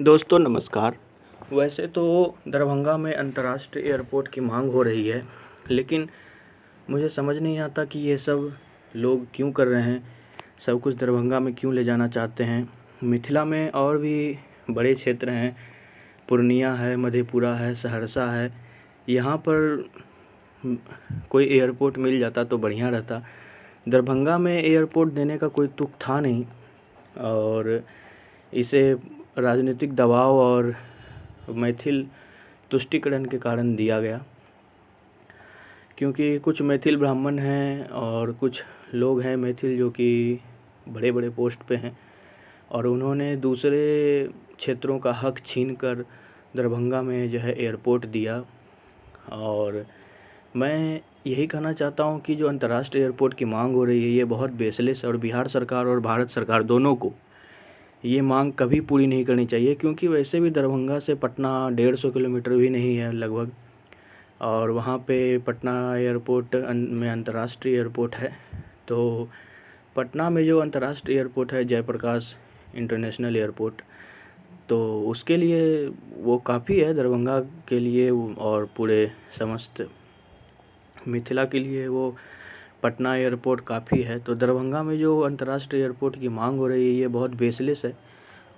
दोस्तों नमस्कार। वैसे तो दरभंगा में अंतर्राष्ट्रीय एयरपोर्ट की मांग हो रही है, लेकिन मुझे समझ नहीं आता कि ये सब लोग क्यों कर रहे हैं, सब कुछ दरभंगा में क्यों ले जाना चाहते हैं। मिथिला में और भी बड़े क्षेत्र हैं, पूर्णिया है, मधेपुरा है, सहरसा है। यहाँ पर कोई एयरपोर्ट मिल जाता तो बढ़िया रहता। दरभंगा में एयरपोर्ट देने का कोई तुक था नहीं, और इसे राजनीतिक दबाव और मैथिल तुष्टीकरण के कारण दिया गया, क्योंकि कुछ मैथिल ब्राह्मण हैं और कुछ लोग हैं मैथिल जो कि बड़े बड़े पोस्ट पे हैं, और उन्होंने दूसरे क्षेत्रों का हक छीनकर दरभंगा में जो है एयरपोर्ट दिया। और मैं यही कहना चाहता हूँ कि जो अंतर्राष्ट्रीय एयरपोर्ट की मांग हो रही है ये बहुत बेसलेस है, और बिहार सरकार और भारत सरकार दोनों को ये मांग कभी पूरी नहीं करनी चाहिए, क्योंकि वैसे भी दरभंगा से पटना 150 किलोमीटर भी नहीं है लगभग, और वहाँ पे पटना एयरपोर्ट में अंतर्राष्ट्रीय एयरपोर्ट है। तो पटना में जो अंतर्राष्ट्रीय एयरपोर्ट है जयप्रकाश इंटरनेशनल एयरपोर्ट, तो उसके लिए वो काफ़ी है दरभंगा के लिए, और पूरे समस्त मिथिला के लिए वो पटना एयरपोर्ट काफ़ी है। तो दरभंगा में जो अंतर्राष्ट्रीय एयरपोर्ट की मांग हो रही है ये बहुत बेसलेस है,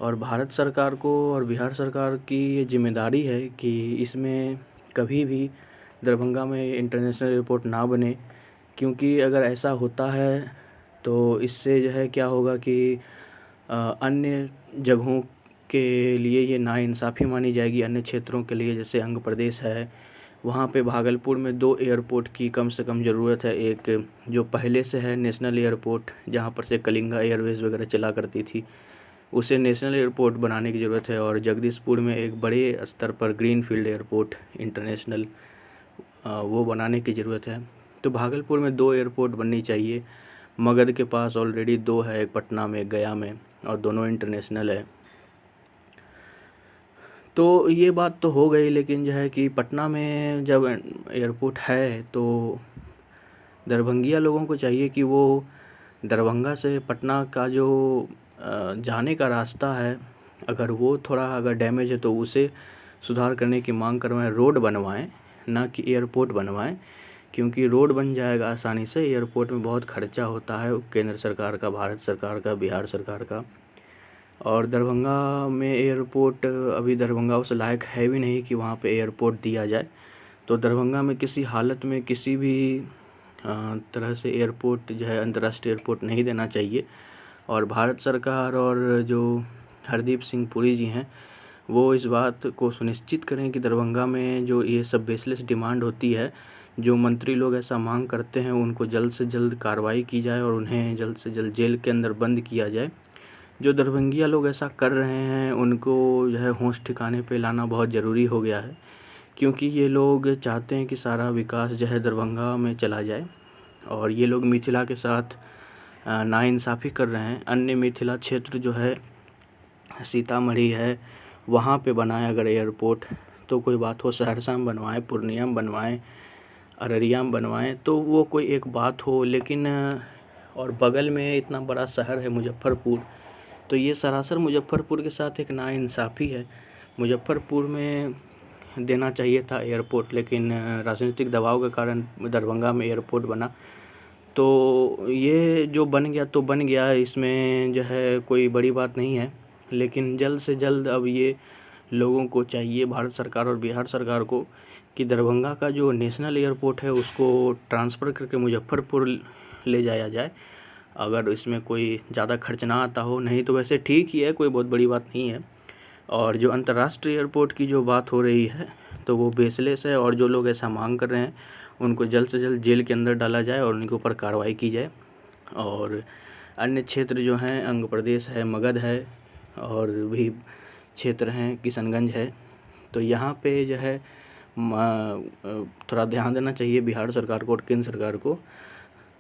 और भारत सरकार को और बिहार सरकार की ये जिम्मेदारी है कि इसमें कभी भी दरभंगा में इंटरनेशनल एयरपोर्ट ना बने, क्योंकि अगर ऐसा होता है तो इससे जो है क्या होगा कि अन्य जगहों के लिए ये नाइंसाफ़ी मानी जाएगी। अन्य क्षेत्रों के लिए, जैसे अंग प्रदेश है, वहाँ पे भागलपुर में 2 एयरपोर्ट की कम से कम ज़रूरत है। एक जो पहले से है नेशनल एयरपोर्ट, जहाँ पर से कलिंगा एयरवेज़ वगैरह चला करती थी, उसे नेशनल एयरपोर्ट बनाने की ज़रूरत है। और जगदीशपुर में एक बड़े स्तर पर ग्रीनफील्ड एयरपोर्ट इंटरनेशनल वो बनाने की ज़रूरत है। तो भागलपुर में 2 एयरपोर्ट बननी चाहिए। मगध के पास ऑलरेडी 2 है, एक पटना में, एक गया में, और दोनों इंटरनेशनल है। तो ये बात तो हो गई, लेकिन जो है कि पटना में जब एयरपोर्ट है तो दरभंगिया लोगों को चाहिए कि वो दरभंगा से पटना का जो जाने का रास्ता है, अगर वो थोड़ा अगर डैमेज है तो उसे सुधार करने की मांग करवाएं, रोड बनवाएं, ना कि एयरपोर्ट बनवाएं। क्योंकि रोड बन जाएगा आसानी से, एयरपोर्ट में बहुत खर्चा होता है, केंद्र सरकार का, भारत सरकार का, बिहार सरकार का। और दरभंगा में एयरपोर्ट अभी दरभंगा उस लायक है भी नहीं कि वहाँ पे एयरपोर्ट दिया जाए। तो दरभंगा में किसी हालत में किसी भी तरह से एयरपोर्ट जो है अंतर्राष्ट्रीय एयरपोर्ट नहीं देना चाहिए। और भारत सरकार और जो हरदीप सिंह पुरी जी हैं वो इस बात को सुनिश्चित करें कि दरभंगा में जो ये सब बेसलेस डिमांड होती है, जो मंत्री लोग ऐसा मांग करते हैं, उनको जल्द से जल्द कार्रवाई की जाए और उन्हें जल्द से जल्द जेल के अंदर बंद किया जाए। जो दरभंगिया लोग ऐसा कर रहे हैं उनको जो है होश ठिकाने पे लाना बहुत ज़रूरी हो गया है, क्योंकि ये लोग चाहते हैं कि सारा विकास जो है दरभंगा में चला जाए, और ये लोग मिथिला के साथ नाइंसाफ़ी कर रहे हैं। अन्य मिथिला क्षेत्र जो है सीतामढ़ी है, वहाँ पे बनाए अगर एयरपोर्ट तो कोई बात हो, सहरसा में बनवाएं, पूर्णिया में बनवाएं, अररिया में बनवाएं, तो वो कोई एक बात हो। लेकिन और बगल में इतना बड़ा शहर है मुजफ्फरपुर, तो ये सरासर मुजफ्फरपुर के साथ एक नाइंसाफ़ी है। मुजफ्फरपुर में देना चाहिए था एयरपोर्ट, लेकिन राजनीतिक दबाव के कारण दरभंगा में एयरपोर्ट बना। तो ये जो बन गया तो बन गया, इसमें जो है कोई बड़ी बात नहीं है। लेकिन जल्द से जल्द अब ये लोगों को चाहिए, भारत सरकार और बिहार सरकार को, कि दरभंगा का जो नेशनल एयरपोर्ट है उसको ट्रांसफ़र करके मुजफ्फरपुर ले जाया जाए, अगर इसमें कोई ज़्यादा खर्च ना आता हो। नहीं तो वैसे ठीक ही है, कोई बहुत बड़ी बात नहीं है। और जो अंतर्राष्ट्रीय एयरपोर्ट की जो बात हो रही है तो वो बेसलेस है, और जो लोग ऐसा मांग कर रहे हैं उनको जल्द से जल्द जेल के अंदर डाला जाए और उनके ऊपर कार्रवाई की जाए। और अन्य क्षेत्र जो हैं, अंग प्रदेश है, मगध है, और भी क्षेत्र हैं, किशनगंज है, तो यहाँ पे जो है थोड़ा ध्यान देना चाहिए बिहार सरकार को और केंद्र सरकार को।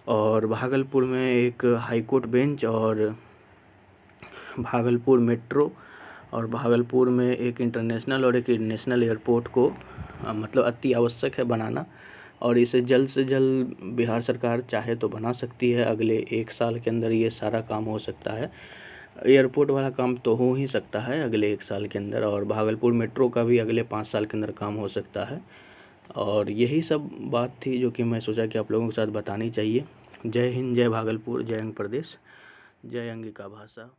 और भागलपुर में एक हाई कोर्ट बेंच, और भागलपुर मेट्रो, और भागलपुर में एक इंटरनेशनल और एक नेशनल एयरपोर्ट को मतलब अति आवश्यक है बनाना। और इसे जल्द से जल्द बिहार सरकार चाहे तो बना सकती है, अगले 1 साल के अंदर ये सारा काम हो सकता है। एयरपोर्ट वाला काम तो हो ही सकता है अगले 1 साल के अंदर, और भागलपुर मेट्रो का भी अगले 5 साल के अंदर काम हो सकता है। और यही सब बात थी जो कि मैं सोचा कि आप लोगों के साथ बतानी चाहिए। जय हिंद, जय भागलपुर, जय अंग प्रदेश, जय अंगिका भाषा।